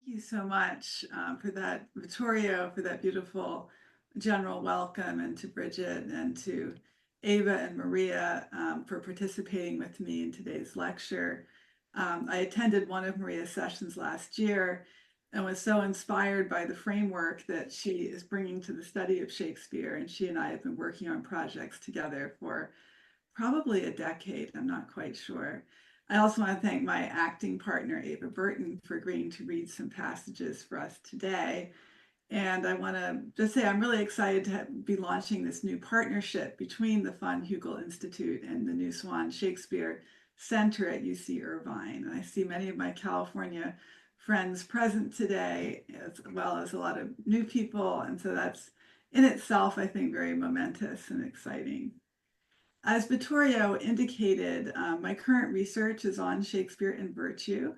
Thank you so much for that, Vittorio, for that beautiful general welcome, and to Bridget and to Ava and Maria for participating with me in today's lecture. I attended one of Maria's sessions last year and was so inspired by the framework that she is bringing to the study of Shakespeare. And she and I have been working on projects together for probably a decade, I'm not quite sure. I also want to thank my acting partner, Ava Burton, for agreeing to read some passages for us today. And I want to just say I'm really excited to be launching this new partnership between the Fun Hügel Institute and the new Swan Shakespeare Center at UC Irvine. And I see many of my California friends present today, as well as a lot of new people. And so that's in itself, I think, very momentous and exciting. As Vittorio indicated, my current research is on Shakespeare and virtue.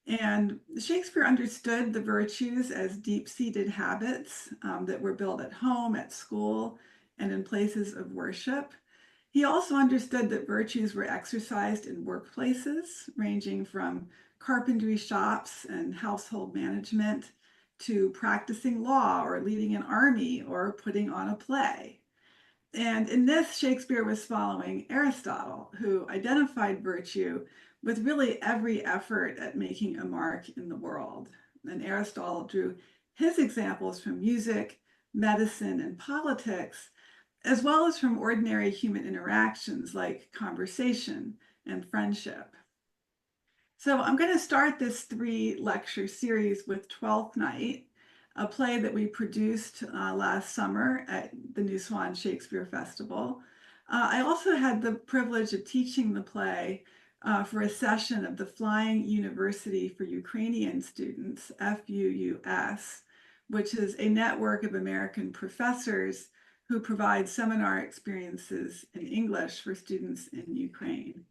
And Shakespeare understood the virtues as deep-seated habits that were built at home, at school, and in places of worship. He also understood that virtues were exercised in workplaces, ranging from carpentry shops and household management to practicing law or leading an army or putting on a play. And in this, Shakespeare was following Aristotle, who identified virtue with really every effort at making a mark in the world. And Aristotle drew his examples from music, medicine, and politics, as well as from ordinary human interactions like conversation and friendship. So I'm going to start this 3-lecture series with Twelfth Night, a play that we produced last summer at the New Swan Shakespeare Festival. I also had the privilege of teaching the play for a session of the Flying University for Ukrainian Students, FUUS, which is a network of American professors who provide seminar experiences in English for students in Ukraine.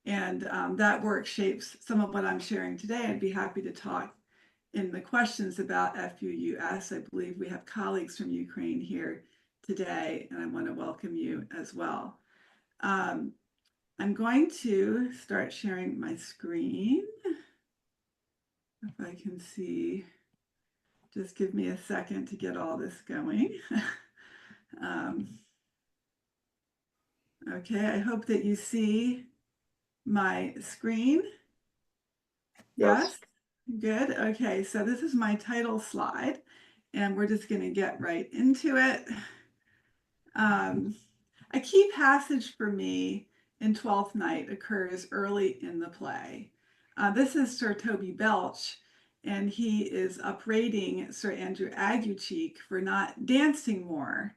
And that work shapes some of what I'm sharing today. I'd be happy to talk in the questions about FUUS. I believe we have colleagues from Ukraine here today, and I want to welcome you as well. I'm going to start sharing my screen. If I can see, just give me a second to get all this going. Okay, I hope that you see my screen. Yes? Good. Okay, so this is my title slide, and we're just going to get right into it. A key passage for me in Twelfth Night occurs early in the play. This is Sir Toby Belch, and he is upbraiding Sir Andrew Aguecheek for not dancing more,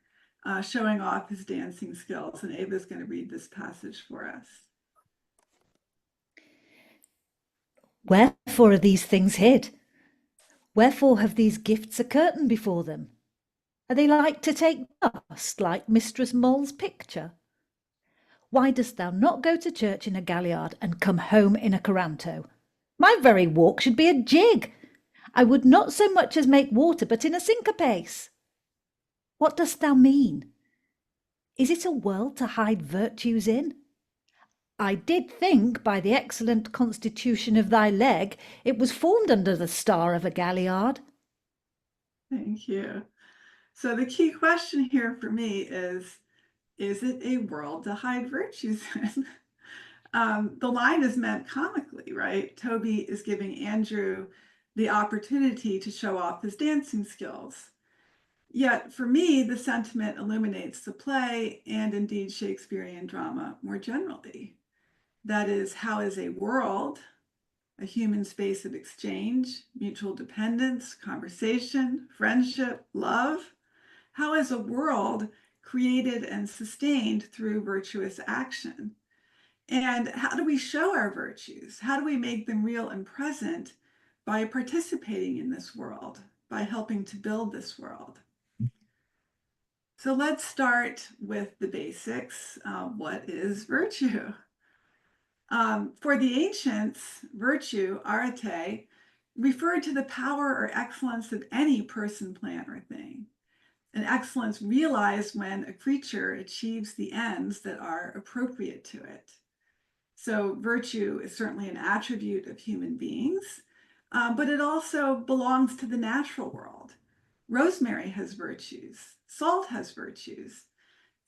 showing off his dancing skills. And Ava's going to read this passage for us. Wherefore are these things hid? Wherefore have these gifts a curtain before them? Are they like to take dust, like Mistress Mole's picture? Why dost thou not go to church in a galliard and come home in a coranto? My very walk should be a jig. I would not so much as make water, but in a syncopace. What dost thou mean? Is it a world to hide virtues in? I did think by the excellent constitution of thy leg, it was formed under the star of a galliard. Thank you. So the key question here for me is it a world to hide virtues in? The line is meant comically, right? Toby is giving Andrew the opportunity to show off his dancing skills. Yet for me, the sentiment illuminates the play and indeed Shakespearean drama more generally. That is, how is a world, a human space of exchange, mutual dependence, conversation, friendship, love, how is a world created and sustained through virtuous action? And how do we show our virtues? How do we make them real and present by participating in this world, by helping to build this world? So let's start with the basics. What is virtue? For the ancients, virtue, arete, referred to the power or excellence of any person, plant, or thing. An excellence realized when a creature achieves the ends that are appropriate to it. So virtue is certainly an attribute of human beings. but it also belongs to the natural world. Rosemary has virtues, salt has virtues,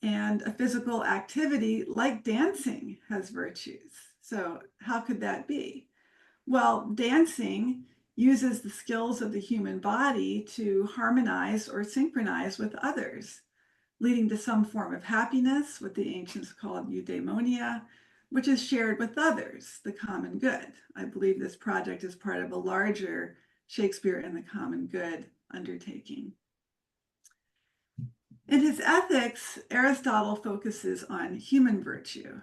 and a physical activity like dancing has virtues. So how could that be? Well, dancing uses the skills of the human body to harmonize or synchronize with others, leading to some form of happiness, what the ancients called eudaimonia, which is shared with others, the common good. I believe this project is part of a larger Shakespeare and the Common Good undertaking. In his Ethics, Aristotle focuses on human virtue.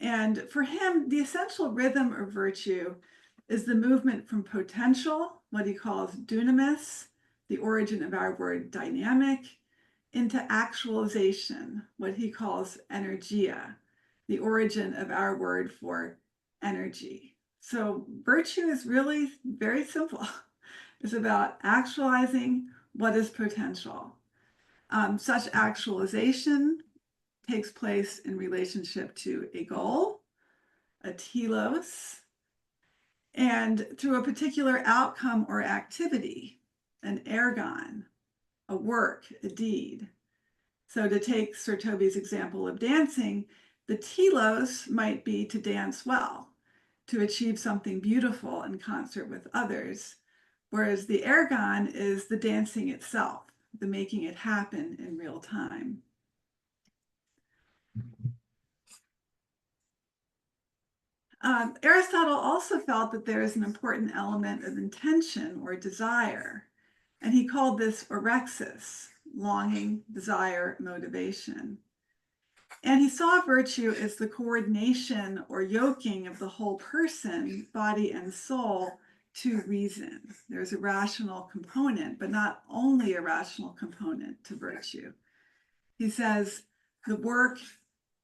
And for him, the essential rhythm of virtue is the movement from potential, what he calls dunamis, the origin of our word dynamic, into actualization, what he calls energia, the origin of our word for energy. So virtue is really very simple. It's about actualizing what is potential. Such actualization takes place in relationship to a goal, a telos, and through a particular outcome or activity, an ergon, a work, a deed. So to take Sir Toby's example of dancing, the telos might be to dance well, to achieve something beautiful in concert with others, whereas the ergon is the dancing itself, the making it happen in real time. Aristotle also felt that there is an important element of intention or desire, and he called this orexis, longing, desire, motivation. And he saw virtue as the coordination or yoking of the whole person, body and soul, to reason. There's a rational component, but not only a rational component to virtue. He says the work,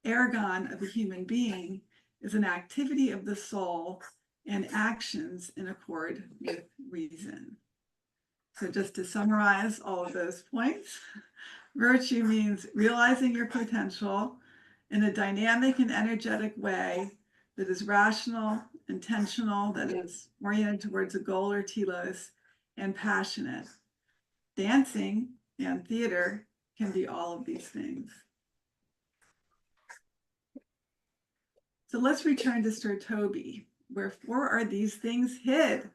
ergon, of a human being is an activity of the soul and actions in accord with reason. So just to summarize all of those points, virtue means realizing your potential in a dynamic and energetic way that is rational, intentional, that is oriented towards a goal or telos, and passionate. Dancing and theater can be all of these things. So let's return to Sir Toby. Wherefore are these things hid?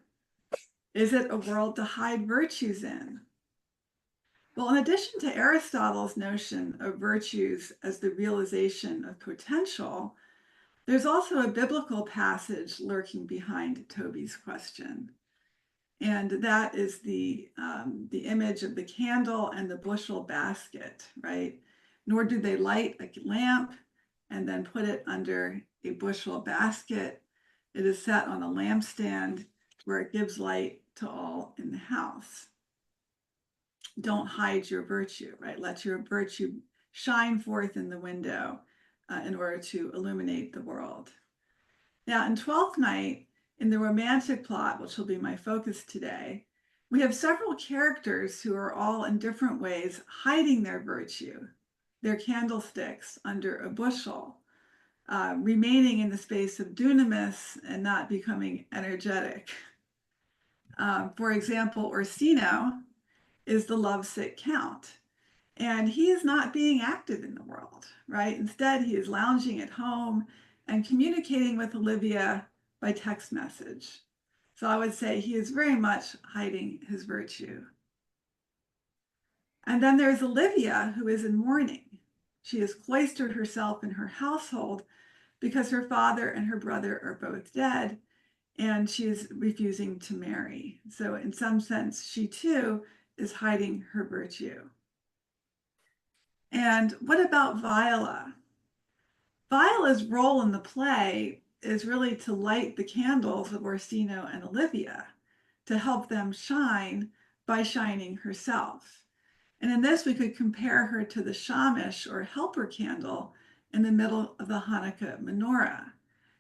Is it a world to hide virtues in? Well, in addition to Aristotle's notion of virtues as the realization of potential, there's also a biblical passage lurking behind Toby's question. And that is the image of the candle and the bushel basket, right? Nor do they light a lamp and then put it under a bushel basket. It is set on a lampstand where it gives light to all in the house. Don't hide your virtue, right? Let your virtue shine forth in the window in order to illuminate the world. Now, in Twelfth Night, in the romantic plot, which will be my focus today, we have several characters who are all in different ways hiding their virtue, their candlesticks under a bushel, remaining in the space of dunamis and not becoming energetic. For example, Orsino is the lovesick count, and he is not being active in the world, right? Instead, he is lounging at home and communicating with Olivia by text message. So I would say he is very much hiding his virtue. And then there's Olivia, who is in mourning. She has cloistered herself in her household because her father and her brother are both dead, and she is refusing to marry. So in some sense, she too is hiding her virtue. And what about Viola? Viola's role in the play is really to light the candles of Orsino and Olivia, to help them shine by shining herself. And in this, we could compare her to the shamash or helper candle in the middle of the Hanukkah menorah.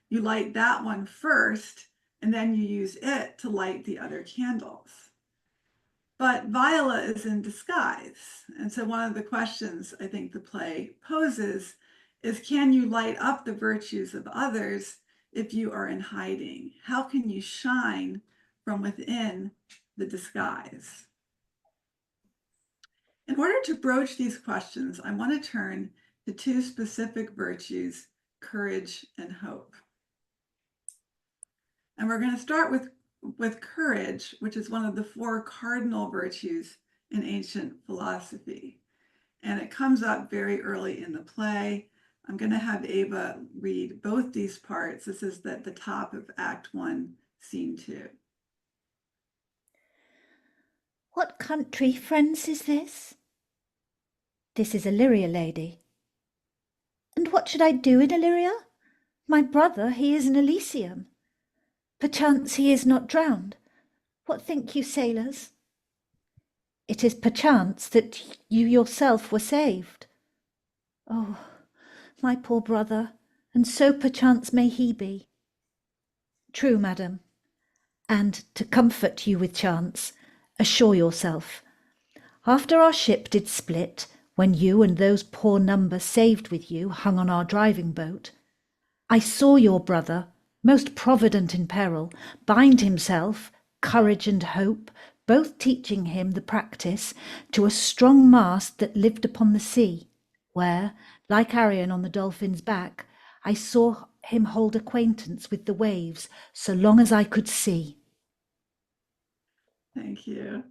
You light that one first, and then you use it to light the other candles. But Viola is in disguise. And so one of the questions I think the play poses is, can you light up the virtues of others if you are in hiding? How can you shine from within the disguise? In order to broach these questions, I want to turn to two specific virtues, courage and hope. And we're going to start with courage, which is one of the four cardinal virtues in ancient philosophy. And it comes up very early in the play. I'm going to have Ava read both these parts. This is at the top of Act 1, Scene 2. What country, friends, is this? This is Illyria, lady. And what should I do in Illyria? My brother, he is in Elysium. Perchance he is not drowned. What think you, sailors? It is perchance that you yourself were saved. Oh, my poor brother, and so perchance may he be. True, madam, and to comfort you with chance, assure yourself. After our ship did split, when you and those poor number saved with you hung on our driving boat, I saw your brother, most provident in peril, bind himself, courage and hope, both teaching him the practice, to a strong mast that lived upon the sea, where, like Arion on the dolphin's back, I saw him hold acquaintance with the waves so long as I could see. Thank you.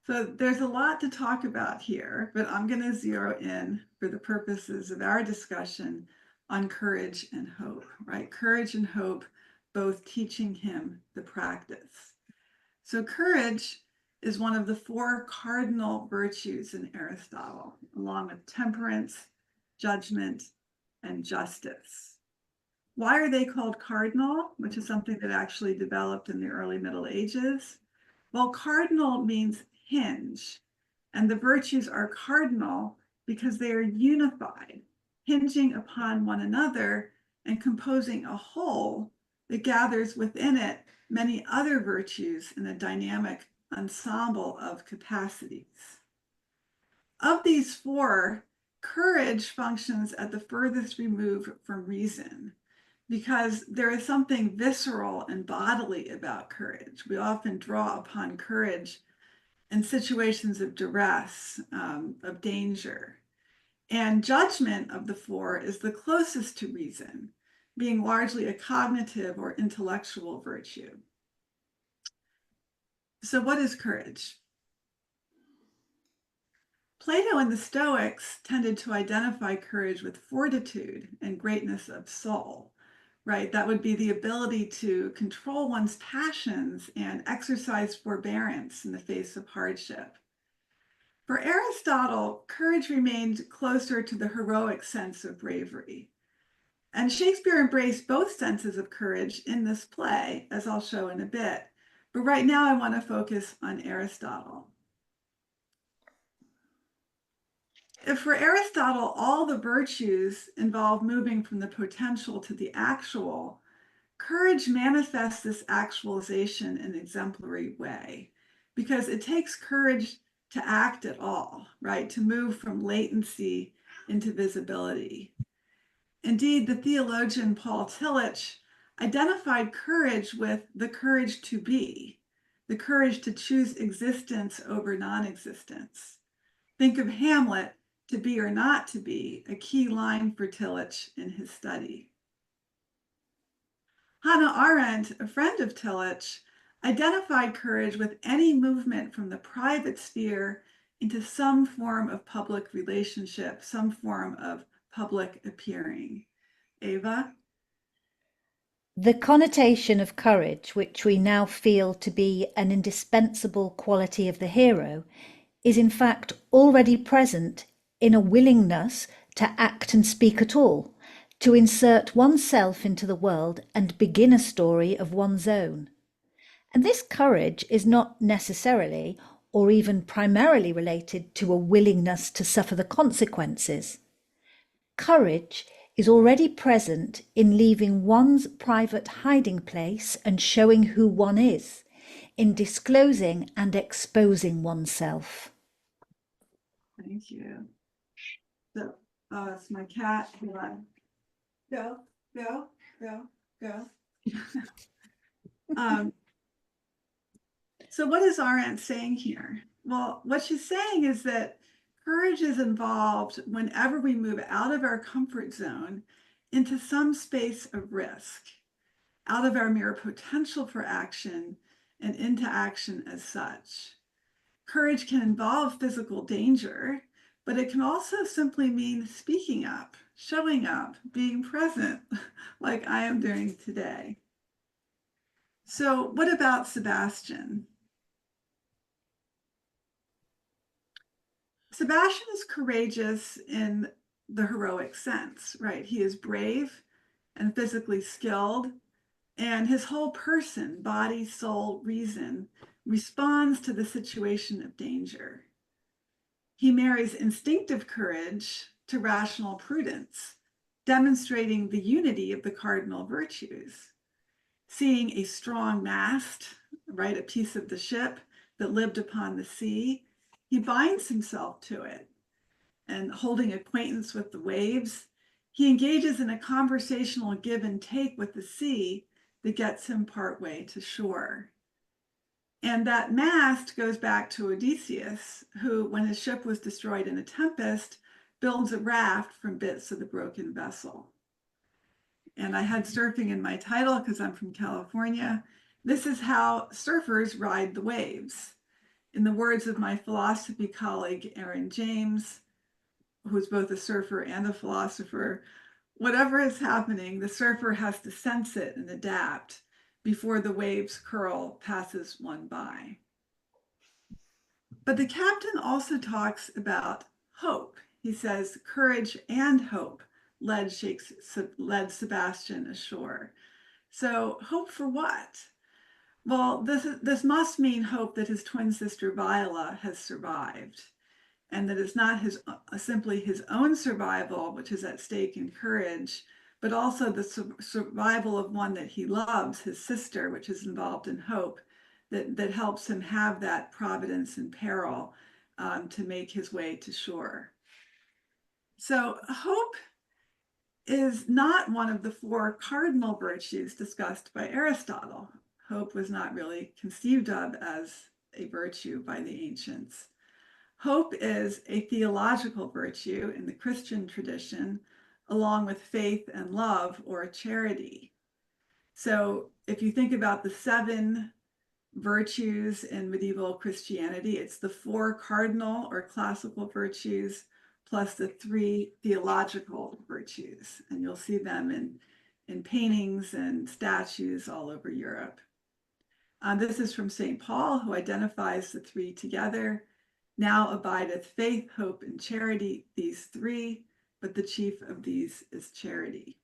So there's a lot to talk about here, but I'm going to zero in for the purposes of our discussion on courage and hope, right? Courage and hope, both teaching him the practice. So courage is one of the four cardinal virtues in Aristotle, along with temperance, judgment, and justice. Why are they called cardinal, which is something that actually developed in the early Middle Ages? Well, cardinal means hinge, and the virtues are cardinal because they are unified, hinging upon one another and composing a whole that gathers within it many other virtues in a dynamic ensemble of capacities. Of these four, courage functions at the furthest remove from reason, because there is something visceral and bodily about courage. We often draw upon courage in situations of duress, of danger. And judgment of the four is the closest to reason, being largely a cognitive or intellectual virtue. So what is courage? Plato and the Stoics tended to identify courage with fortitude and greatness of soul, right? That would be the ability to control one's passions and exercise forbearance in the face of hardship. For Aristotle, courage remained closer to the heroic sense of bravery. And Shakespeare embraced both senses of courage in this play, as I'll show in a bit. But right now I want to focus on Aristotle. If for Aristotle, all the virtues involve moving from the potential to the actual, courage manifests this actualization in an exemplary way, because it takes courage to act at all, right? To move from latency into visibility. Indeed, the theologian Paul Tillich identified courage with the courage to be, the courage to choose existence over non-existence. Think of Hamlet, to be or not to be, a key line for Tillich in his study. Hannah Arendt, a friend of Tillich, identified courage with any movement from the private sphere into some form of public relationship, some form of public appearing. Ava? The connotation of courage, which we now feel to be an indispensable quality of the hero, is in fact already present in a willingness to act and speak at all, to insert oneself into the world and begin a story of one's own. And this courage is not necessarily or even primarily related to a willingness to suffer the consequences. Courage is already present in leaving one's private hiding place and showing who one is, in disclosing and exposing oneself. Thank you. So, it's my cat. Hold on. Go. So what is Arendt saying here? Well, what she's saying is that courage is involved whenever we move out of our comfort zone into some space of risk, out of our mere potential for action and into action as such. Courage can involve physical danger, but it can also simply mean speaking up, showing up, being present, like I am doing today. So what about Sebastian? Sebastian is courageous in the heroic sense, right? He is brave and physically skilled, and his whole person, body, soul, reason, responds to the situation of danger. He marries instinctive courage to rational prudence, demonstrating the unity of the cardinal virtues. Seeing a strong mast, right, a piece of the ship that lived upon the sea, he binds himself to it, and holding acquaintance with the waves, he engages in a conversational give and take with the sea that gets him partway to shore. And that mast goes back to Odysseus, who, when his ship was destroyed in a tempest, builds a raft from bits of the broken vessel. And I had surfing in my title because I'm from California. This is how surfers ride the waves. In the words of my philosophy colleague, Aaron James, who's both a surfer and a philosopher, whatever is happening, the surfer has to sense it and adapt before the waves curl passes one by. But the captain also talks about hope. He says courage and hope led Sebastian ashore. So hope for what? Well, this must mean hope that his twin sister Viola has survived, and that it's not simply his own survival, which is at stake in courage, but also the survival of one that he loves, his sister, which is involved in hope, that helps him have that providence in peril to make his way to shore. So hope is not one of the four cardinal virtues discussed by Aristotle. Hope was not really conceived of as a virtue by the ancients. Hope is a theological virtue in the Christian tradition, along with faith and love or charity. So if you think about the 7 virtues in medieval Christianity, it's the 4 cardinal or classical virtues plus the 3 theological virtues. And you'll see them in paintings and statues all over Europe. This is from St. Paul, who identifies the 3 together. Now abideth faith, hope, and charity, these 3, but the chief of these is charity.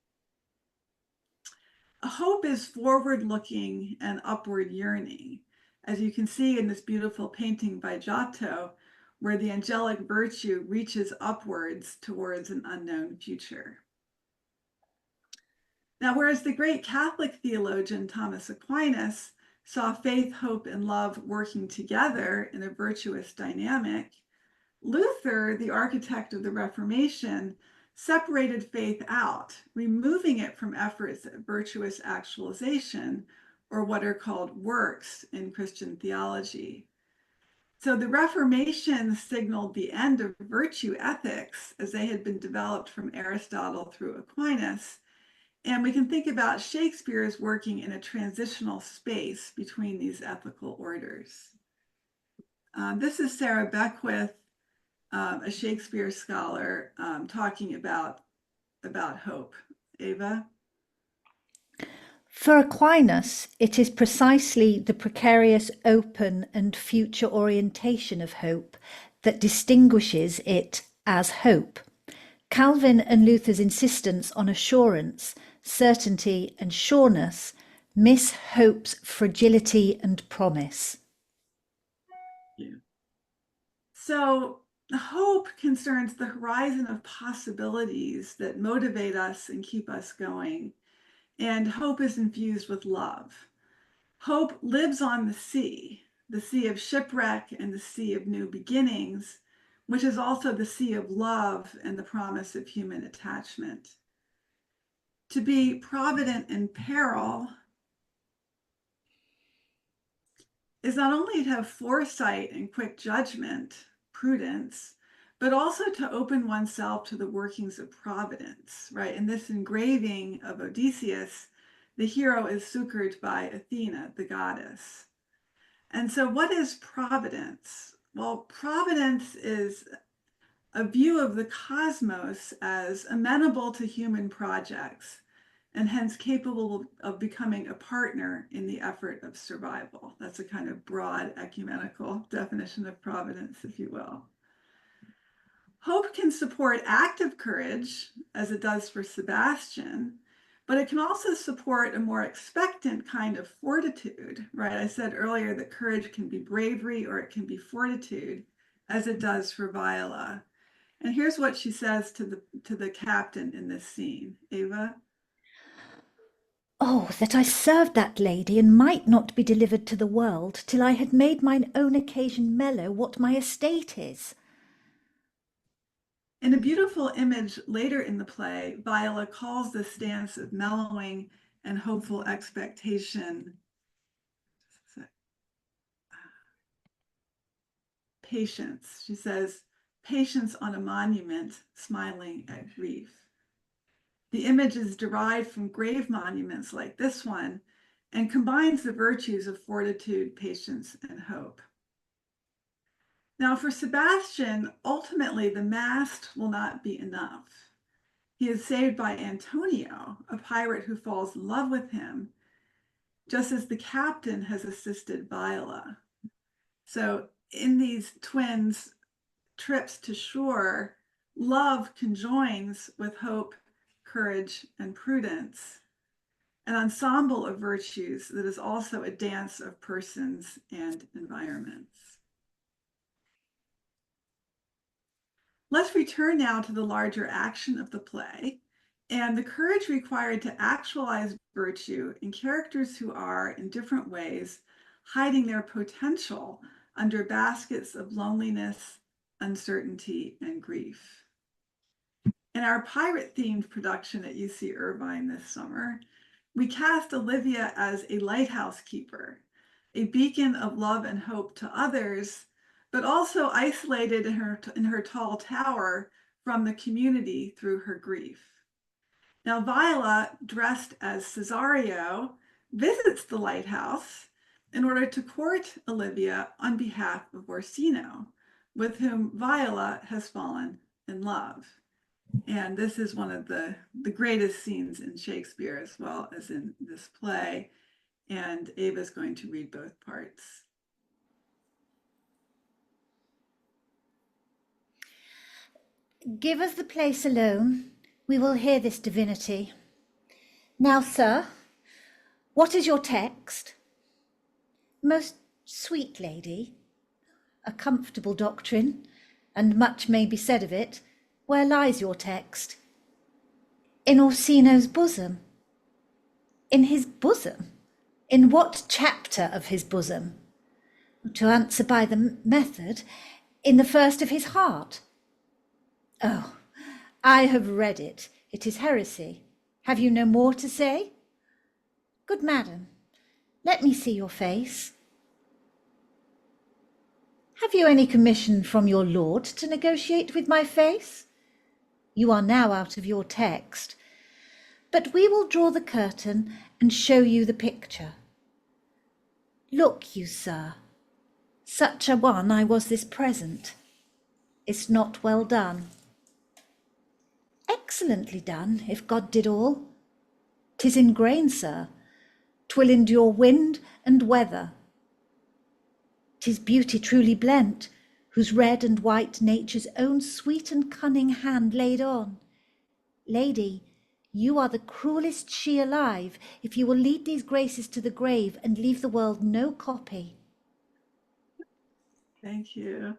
Hope is forward-looking and upward yearning, as you can see in this beautiful painting by Giotto, where the angelic virtue reaches upwards towards an unknown future. Now, whereas the great Catholic theologian Thomas Aquinas saw faith, hope, and love working together in a virtuous dynamic, Luther, the architect of the Reformation, separated faith out, removing it from efforts at virtuous actualization, or what are called works in Christian theology. So the Reformation signaled the end of virtue ethics as they had been developed from Aristotle through Aquinas. And we can think about Shakespeare as working in a transitional space between these ethical orders. This is Sarah Beckwith, a Shakespeare scholar, talking about hope. Ava? For Aquinas, it is precisely the precarious, open, and future orientation of hope that distinguishes it as hope. Calvin and Luther's insistence on assurance, certainty, and sureness miss hope's fragility and promise. Yeah. So hope concerns the horizon of possibilities that motivate us and keep us going. And hope is infused with love. Hope lives on the sea of shipwreck and the sea of new beginnings, which is also the sea of love and the promise of human attachment. To be provident in peril is not only to have foresight and quick judgment, prudence, but also to open oneself to the workings of providence, right? In this engraving of Odysseus, the hero is succored by Athena, the goddess. And so what is providence? Well, providence is a view of the cosmos as amenable to human projects and hence capable of becoming a partner in the effort of survival. That's a kind of broad ecumenical definition of providence, if you will. Hope can support active courage, as it does for Sebastian, but it can also support a more expectant kind of fortitude, right? I said earlier that courage can be bravery or it can be fortitude, as it does for Viola. And here's what she says to the captain in this scene. Ava? Oh, that I served that lady and might not be delivered to the world till I had made mine own occasion mellow what my estate is. In a beautiful image later in the play, Viola calls this stance of mellowing and hopeful expectation patience. She says, patience on a monument, smiling at grief. The image is derived from grave monuments like this one and combines the virtues of fortitude, patience, and hope. Now, for Sebastian, ultimately the mast will not be enough. He is saved by Antonio, a pirate who falls in love with him, just as the captain has assisted Viola. So in these twins' trips to shore, love conjoins with hope, courage, and prudence, an ensemble of virtues that is also a dance of persons and environments. Let's return now to the larger action of the play and the courage required to actualize virtue in characters who are, in different ways, hiding their potential under baskets of loneliness, uncertainty, and grief. In our pirate-themed production at UC Irvine this summer, we cast Olivia as a lighthouse keeper, a beacon of love and hope to others, but also isolated in her tall tower from the community through her grief. Now, Viola, dressed as Cesario, visits the lighthouse in order to court Olivia on behalf of Orsino, with whom Viola has fallen in love. And this is one of the greatest scenes in Shakespeare as well as in this play. And Ava is going to read both parts. Give us the place alone. We will hear this divinity. Now, sir, what is your text? Most sweet lady, a comfortable doctrine, and much may be said of it. Where lies your text? In Orsino's bosom. In his bosom? In what chapter of his bosom? To answer by the method, in the first of his heart. Oh, I have read it. It is heresy. Have you no more to say? Good madam, let me see your face. Have you any commission from your lord to negotiate with my face? You are now out of your text, but we will draw the curtain and show you the picture. Look you, sir, such a one I was this present. Is not well done? Excellently done, if God did all. 'Tis in grain, sir, 'twill endure wind and weather. 'Tis beauty truly blent, whose red and white nature's own sweet and cunning hand laid on. Lady, you are the cruelest she alive, if you will lead these graces to the grave and leave the world no copy. Thank you.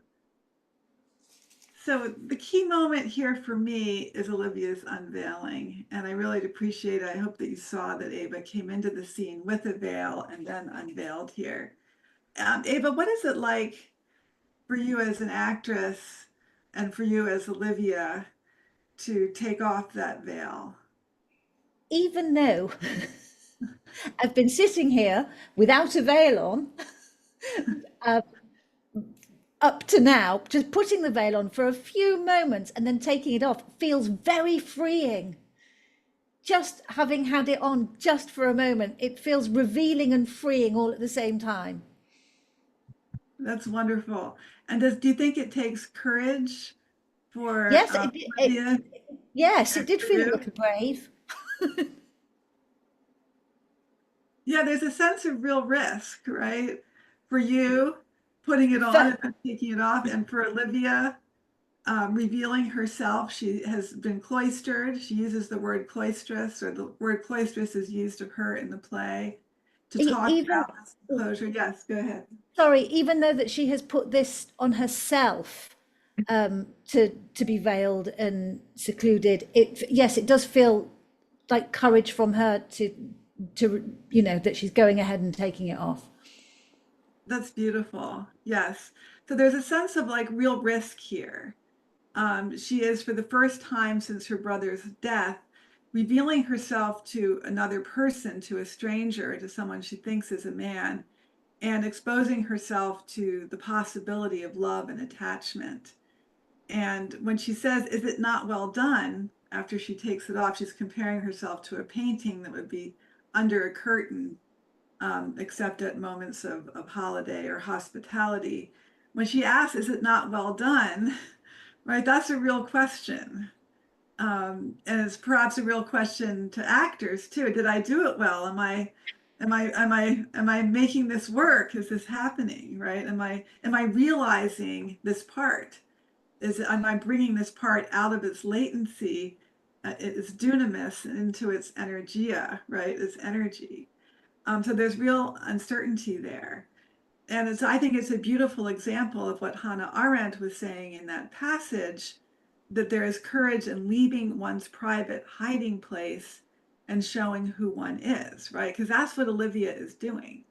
So the key moment here for me is Olivia's unveiling, and I really appreciate it. I hope that you saw that Ava came into the scene with a veil and then unveiled here. Ava, what is it like for you as an actress and for you as Olivia to take off that veil? Even though I've been sitting here without a veil on, um, up to now, just putting the veil on for a few moments and then taking it off feels very freeing. Just having had it on just for a moment, it feels revealing and freeing all at the same time. That's wonderful. And do you think it takes courage for Yes, Olivia yes, it and did for feel a you? little brave. Yeah, there's a sense of real risk, right? For you putting it on But and then taking it off, and for Olivia revealing herself. She has been cloistered. She uses the word cloistress, or the word cloistress is used of her in the play to talk even, about this enclosure. Yes, go ahead. sorry, even though that she has put this on herself, to be veiled and secluded, yes, it does feel like courage from her to that she's going ahead and taking it off. That's beautiful. Yes. So there's a sense of like real risk here. She is, for the first time since her brother's death, revealing herself to another person, to a stranger, to someone she thinks is a man, and exposing herself to the possibility of love and attachment. And when she says, "Is it not well done?" after she takes it off, she's comparing herself to a painting that would be under a curtain, except at moments of holiday or hospitality. When she asks, "Is it not well done?" right, that's a real question. And it's perhaps a real question to actors too. Did I do it well? Am I making this work? Is this happening? Right? Am I realizing this part? Am I bringing this part out of its latency, its dunamis, into its energia, right? Its energy. So there's real uncertainty there. And I think it's a beautiful example of what Hannah Arendt was saying in that passage, that there is courage in leaving one's private hiding place and showing who one is, right? Because that's what Olivia is doing,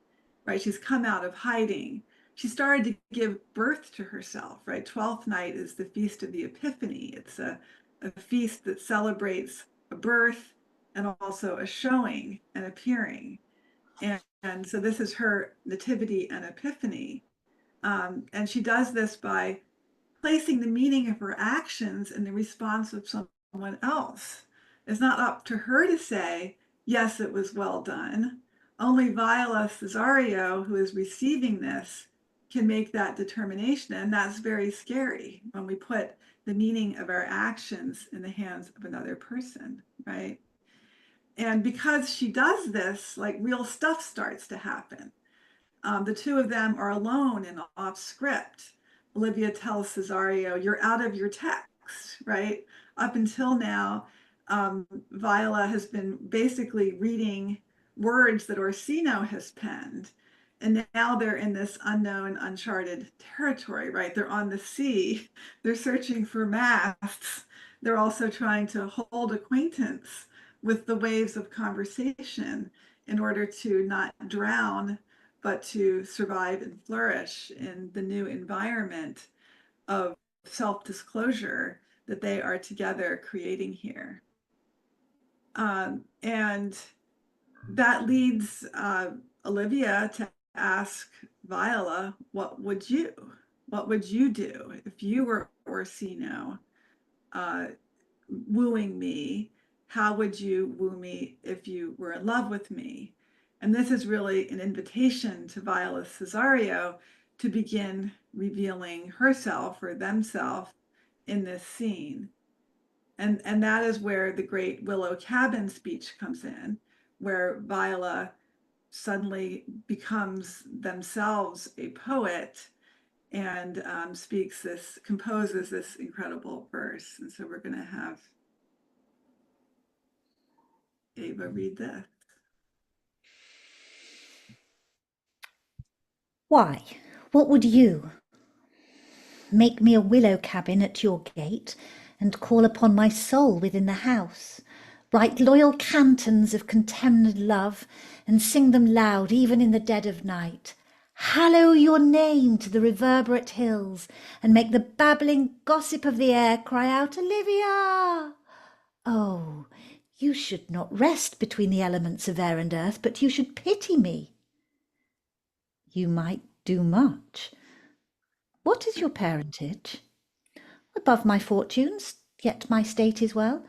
right? She's come out of hiding. She started to give birth to herself, right? Twelfth night is the feast of the Epiphany. It's a feast that celebrates a birth and also a showing and appearing. And so this is her nativity and epiphany. And she does this by placing the meaning of her actions in the response of someone else. It's not up to her to say, yes, it was well done. Only Viola Cesario, who is receiving this, can make that determination. And that's very scary when we put the meaning of our actions in the hands of another person, right? And because she does this, like real stuff starts to happen. The two of them are alone and off script. Olivia tells Cesario, "You're out of your text," right? Up until now, Viola has been basically reading words that Orsino has penned. And now they're in this unknown, uncharted territory, right? They're on the sea. They're searching for masts. They're also trying to hold acquaintance with the waves of conversation in order to not drown, but to survive and flourish in the new environment of self-disclosure that they are together creating here. And that leads Olivia to ask Viola, what would you do if you were Orsino wooing me? How would you woo me if you were in love with me? And this is really an invitation to Viola Cesario to begin revealing herself or themselves in this scene. And that is where the great Willow Cabin speech comes in, where Viola suddenly becomes themselves a poet and composes this incredible verse. And so we're going to have Ava read this. Why? What would you? Make me a willow cabin at your gate, and call upon my soul within the house. Write loyal cantons of contemned love, and sing them loud even in the dead of night. Hallow your name to the reverberate hills, and make the babbling gossip of the air cry out, Olivia! Oh, you should not rest between the elements of air and earth, but you should pity me. You might do much. What is your parentage? Above my fortunes, yet my state is well.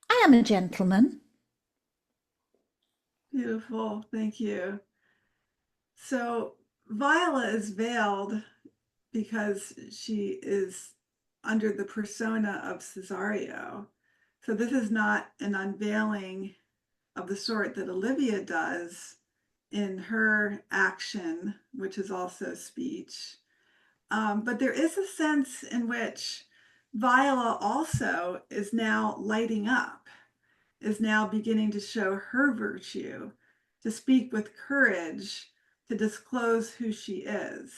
I am a gentleman. Beautiful, thank you. So Viola is veiled because she is under the persona of Cesario. So this is not an unveiling of the sort that Olivia does in her action, which is also speech. But there is a sense in which Viola also is now lighting up, is now beginning to show her virtue, to speak with courage, to disclose who she is.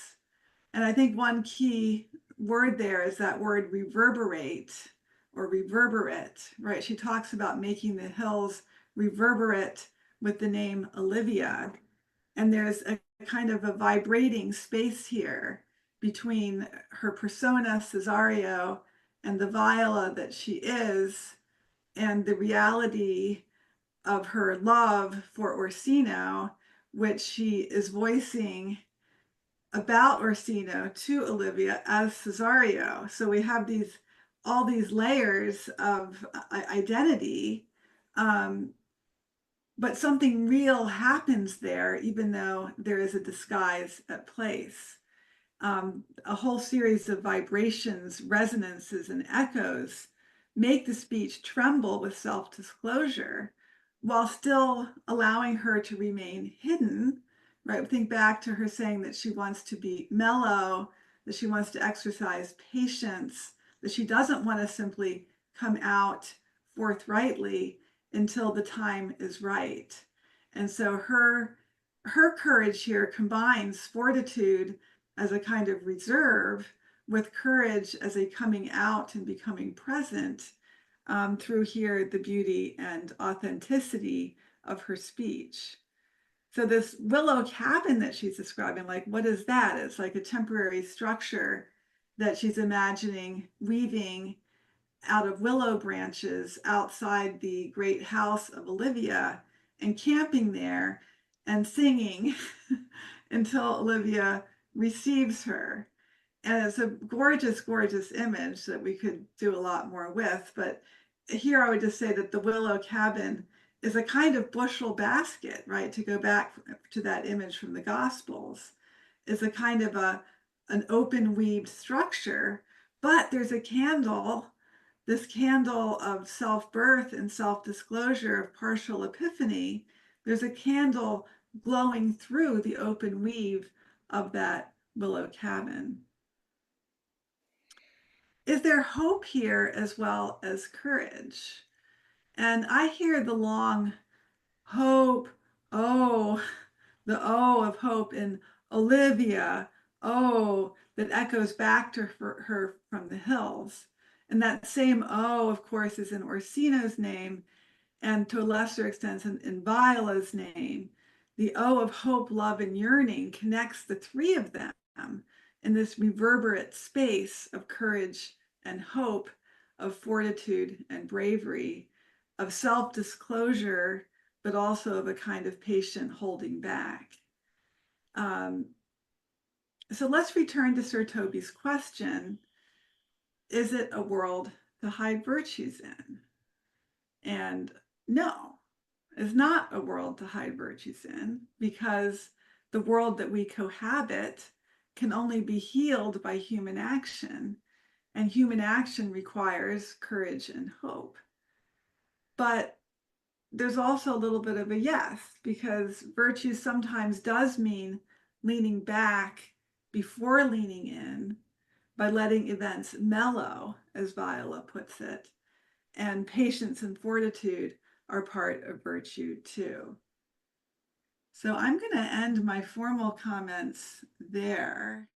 And I think one key word there is that word reverberate or reverberate, right? She talks about making the hills reverberate with the name Olivia. And there's a kind of a vibrating space here between her persona, Cesario, and the Viola that she is, and the reality of her love for Orsino, which she is voicing about Orsino to Olivia as Cesario. So we have all these layers of identity, but something real happens there, even though there is a disguise at place. A whole series of vibrations, resonances, and echoes make the speech tremble with self-disclosure while still allowing her to remain hidden, right? Think back to her saying that she wants to be mellow, that she wants to exercise patience, that she doesn't want to simply come out forthrightly until the time is right. And so her courage here combines fortitude as a kind of reserve with courage as a coming out and becoming present, through here the beauty and authenticity of her speech. So this willow cabin that she's describing, like, what is that? It's like a temporary structure that she's imagining weaving out of willow branches outside the great house of Olivia and camping there and singing until Olivia receives her. And it's a gorgeous, gorgeous image that we could do a lot more with. But here I would just say that the willow cabin is a kind of bushel basket, right? To go back to that image from the Gospels, is a kind of an open weaved structure, but there's a candle, this candle of self-birth and self-disclosure of partial epiphany. There's a candle glowing through the open weave of that willow cabin. Is there hope here as well as courage? And I hear the long hope, oh, the oh of hope in Olivia, oh, that echoes back to her from the hills. And that same oh, of course, is in Orsino's name, and to a lesser extent in Viola's name. The O of hope, love, and yearning connects the three of them in this reverberate space of courage and hope, of fortitude and bravery, of self-disclosure, but also of a kind of patient holding back. So let's return to Sir Toby's question. Is it a world to hide virtues in? And no, it's not a world to hide virtues in, because the world that we cohabit can only be healed by human action, and human action requires courage and hope. But there's also a little bit of a yes, because virtue sometimes does mean leaning back before leaning in, by letting events mellow, as Viola puts it. And patience and fortitude are part of virtue too. So I'm going to end my formal comments there.